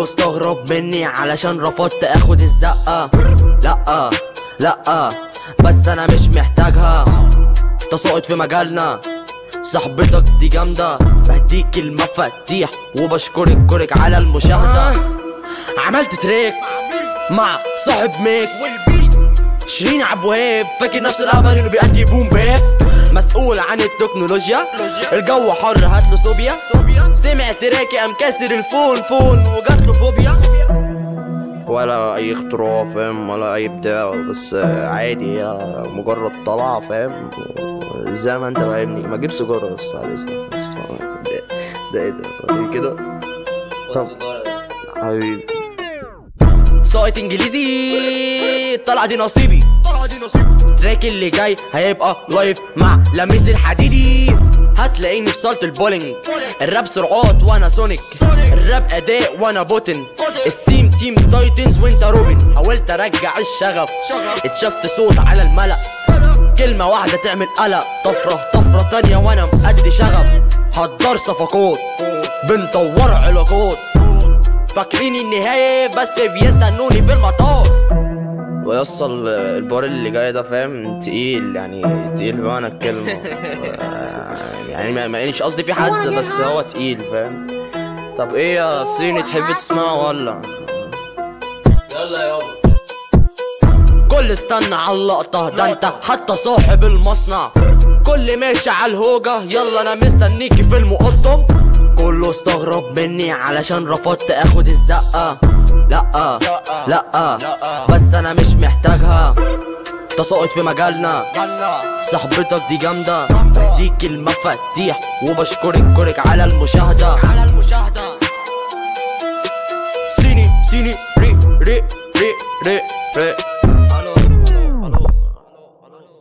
استغرب مني علشان رفضت اخد الزقة. لأ لأ بس انا مش محتاجها، تساقط في مجالنا، صاحبتك دي جامدة، بهديك المفاتيح وبشكرك على المشاهدة. عملت تريك مع صاحب ميك شيرين عبواب، فاكر نفس الهبل انه بيأدي بوم باب، مسؤول عن التكنولوجيا، الجو حر هاتله صوبيا، سمع تراكي قام كاسر الفون وجاتله فوبيا. ولا اي اختراع فاهم ولا اي بتاع، بس عادي هي مجرد طلعة فاهم، زي ما انت فاهمني. ما تجيب سيجارة بس على اذنك. ده ايه ده كده؟ طب حبيبي ساقط انجليزي، الطلعة دي نصيبي. التراك اللي جاي هيبقى لايف مع لميس الحديدي، هتلاقيني في صالة البولينج. الراب سرعات وانا سونيك، الراب اداء وانا بوتن، السيم تيم تايتنز وانت روبن. حاولت ارجع الشغف، اتشفت صوت على الملأ، كلمة واحدة تعمل قلق، طفرة تانية وانا مقد شغف. حضر صفقات بنطور علاقات، فاكرين النهاية بس بيستنوني في المطار. ويصل البار اللي جاي ده فاهم تقيل، يعني تقيل بمعنى الكلمة. يعني ما يعني مش قصدي في حد، بس هو تقيل فاهم. طب ايه يا صيني تحب تسمعه ولا؟ يلا يابا. كل استنى على اللقطة، ده انت حتى صاحب المصنع، كل ماشي على الهوجة، يلا انا مستنيكي في المقطم. كله استغرب مني علشان رفضت اخد الزقة. لأ لأ بس انا مش محتاجها، تساقط في مجالنا، صاحبتك دي جامدة، بديك المفاتيح وبشكرك على المشاهدة. سيني ري ري ري ري ري